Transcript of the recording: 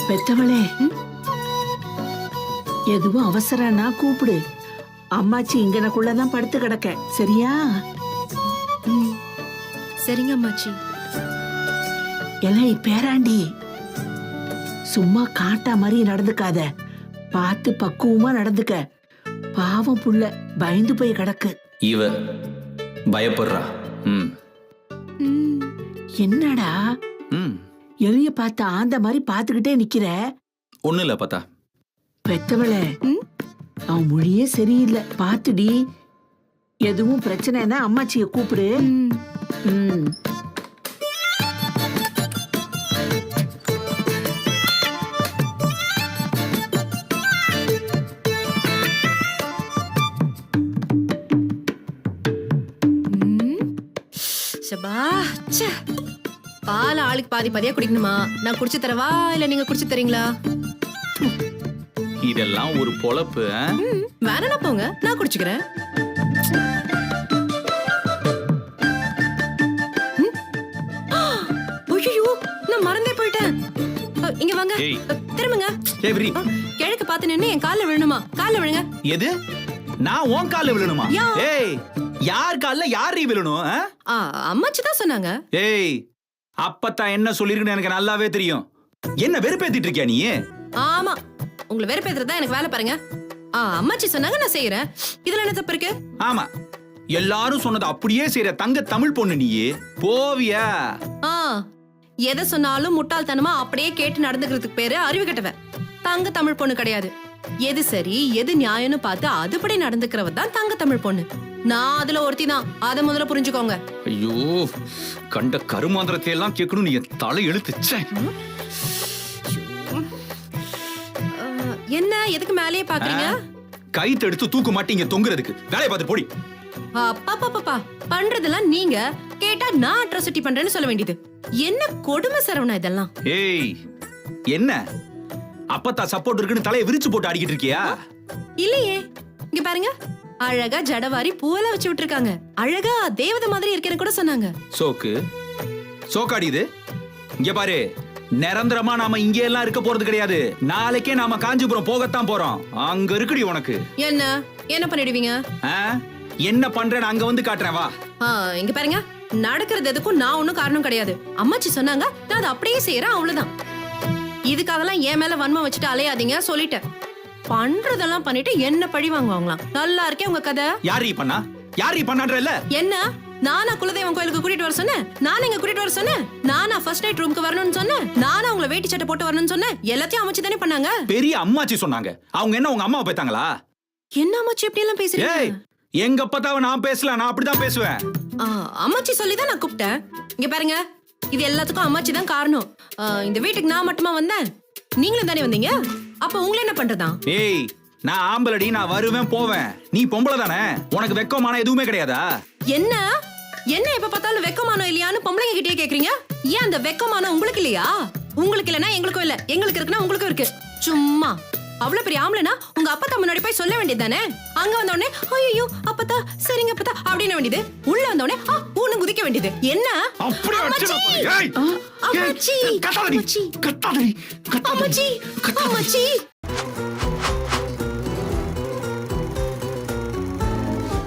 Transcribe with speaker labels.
Speaker 1: பெத்தவளே, எதுவும் அவசரம்னா கூப்பிடு. அம்மாச்சி இங்கனக்குள்ளதான் படுத்து கிடக்க, சரியா?
Speaker 2: சரிங்க அம்மாச்சி.
Speaker 1: எல்லாம் பேராண்டி, சும்மா காட்டா மாதிரி நடந்துக்காத, பார்த்து பக்குவமா நடந்துக்க. பாவம் புள்ள பயந்து போய் கிடக்கு.
Speaker 3: இவ பயப்படுறா.
Speaker 1: என்னடா எளிய பார்த்த ஆந்த மாதிரி பாத்துக்கிட்டே நிக்கிற?
Speaker 3: ஒண்ணு இல்ல பார்த்தா.
Speaker 1: பெத்தவளே, அவன் மொழியே சரியில்லை, பாத்துடி. எதுவும் பிரச்சனைனா அம்மாச்சிய கூப்பிடு.
Speaker 2: பால் ஆளுக்கு பாதி பாதியா குடிக்கணுமா? நான் குடிச்சு தரவா இல்ல நீங்க குடிச்சு தரீங்களா?
Speaker 3: இதெல்லாம் ஒரு பொழப்பு.
Speaker 2: வேணா போங்க, நான் குடிச்சுக்கிறேன். ஐயோ, நான் மறந்தே போயிட்டேன். இங்க வாங்க, திரும்புங்க. கிழக்கு பார்த்து நின்னு என் கால்ல விழணுமா? கால்ல விழுங்க.
Speaker 3: எது? நான் உன் கால்ல விழணுமா? ஏய், யார் கால்ல யார் விழணும்?
Speaker 2: அம்மாச்சி தான் சொன்னாங்க.
Speaker 3: ஏய், அப்பத்தான் என்ன சொல்லிருக்குன்னு எனக்கு நல்லாவே தெரியும். என்ன வெறுப்பேத்திட்டு இருக்கியா நீ?
Speaker 2: ஆமா, உங்களை வெறுப்பேத்துறதா எனக்கு வேலை பாருங்க. அம்மாச்சி சொன்னாங்க, நான் செய்யறேன். இதுல என்ன தப்பு இருக்கு?
Speaker 3: ஆமா, எல்லாரும் சொன்னது அப்படியே செய்யற தங்க தமிழ் பொண்ணு நீ. போவியா?
Speaker 2: எதை சொன்னாலும் முட்டாள்தனமா அப்படியே கேட்டு நடந்துக்கிறதுக்கு பேரு அறிவு கெட்டவன். தங்க தமிழ் பொண்ணு கிடையாது. எது சரி எது நியாயம்னு பார்த்து அதுபடி நடந்துக்கிறவ தான் தங்க தமிழ் பொண்ணு. நான் அதுல ஒருத்தி தான், அத முதல்ல புரிஞ்சுக்கோங்க.
Speaker 3: ஐயோ, கண்ட கருமாந்திரத்தை எல்லாம் கேட்கணும். நீ தலை எழுத்துச்சே.
Speaker 2: என்ன எதுக்கு மேலேயே பாக்குறீங்க?
Speaker 3: கைத்து எடுத்து தூக்க மாட்டீங்க, தொங்குறதுக்கு வேலையை பார்த்து போடி.
Speaker 2: அப்பா பண்றதெல்லாம் நீங்க கேட்டா நான் அட்ராசிட்டி பண்றேன்னு சொல்ல வேண்டியது. என்ன கொடுமை சரவணா இதெல்லாம்.
Speaker 3: ஏய், என்ன அப்பத்தா சப்போர்ட் இருக்குன்னு தலையை விரிச்சு போட்டு ஆடிக்கிட்டு இருக்கியா?
Speaker 2: இல்லையே, இங்க பாருங்க, அழகா ஜடவாரி பூவெல்லாம் வச்சு விட்டுருக்காங்க. அழகா தேவதை மாதிரி இருக்கேன்னு கூட சொன்னாங்க.
Speaker 3: சோக்காடி இது. இங்க பாரு, நிரந்தரமா நாம இங்க எல்லாம் இருக்க போறது கிடையாது. நாளைக்கே நாம காஞ்சிபுரம் போகத்தான் போறோம். அங்க இருக்குடி உனக்கு.
Speaker 2: என்ன பண்ணிடுவீங்க?
Speaker 3: என்ன பண்றேன்னு அங்க வந்து காட்டுறேன், வா.
Speaker 2: இங்க பாருங்க, நடக்கிறது எதுக்கும் நான் ஒண்ணும் காரணம் கிடையாது. அம்மாச்சி சொன்னாங்க, நான் அதை அப்படியே செய்யறேன், அவ்வளவுதான். இதுக்காகலாம் என் மேல வன்மம் வச்சுட்டு அலையாதீங்க, சொல்லிட்டேன். பண்றதெல்லாம் பண்ணிட்டு என்ன பழி வாங்குவாங்களாம். நல்லா இருக்கே உங்க கதை.
Speaker 3: யாரி பண்ணான்றல?
Speaker 2: என்ன நானா குலதெய்வம் கோயிலுக்கு கூட்டிட்டு வர சொன்னேன்? நானும் இங்க கூட்டிட்டு வர சொன்னேன்? நானா ஃபர்ஸ்ட் நைட் ரூமுக்கு வரணும்னு சொன்னேன்? நானா உங்களை வேட்டி சட்டை போட்டு வரணும்னு சொன்னேன்? எல்லாத்தையும் அம்மாச்சி தானே பண்ணாங்க.
Speaker 3: பெரிய அம்மாச்சி சொன்னாங்க. அவங்க என்ன உங்க அம்மாவை பேத்தாங்களா?
Speaker 2: என்ன அம்மாச்சி இப்படி எல்லாம் பேசுறீங்க?
Speaker 3: எங்க அப்பதாவ நான் பேசல, நான் அப்படிதான் பேசுவேன்.
Speaker 2: அம்மாச்சி சொல்லிதான் நான் கூப்பிட்டேன். இங்க பாருங்க, இது எல்லாத்துக்கும் அம்மாச்சி தான் காரணம். இந்த வீட்டுக்கு நான் மட்டுமா வந்தேன்? நீங்களும் தானே வந்தீங்க. அப்ப உங்களை என்ன பண்றதா?
Speaker 3: ஏய், நான் ஆம்பளடி, நான் வருவேன் போவேன். நீ பொம்பளை தானே, உனக்கு வெக்கமான எதுவுமே கிடையாதா?
Speaker 2: என்ன எப்ப பார்த்தாலும் வெக்கமானம் இல்லையான்னு பொம்பளைங்க கிட்டே கேக்குறீங்க. ஏன் அந்த வெக்கமானம் உங்களுக்கு இல்லையா? உங்களுக்கு இல்லனா எங்களுக்கும் இல்ல, எங்களுக்கு இருக்குன்னா உங்களுக்கும் இருக்கு. சும்மா அவ்வளவு பெரிய ஆம்பளைனா உங்க அப்பத்தா முன்னாடி போய் சொல்ல வேண்டியது தானே? அங்க வந்தோடனே ஐயோ அப்பத்தா சரிங்க அப்பத்தா அப்படின்னு வேண்டியது. உள்ள வந்தோடனே ஊன்னு குதிக்க வேண்டியது. என்ன அம்மாச்சி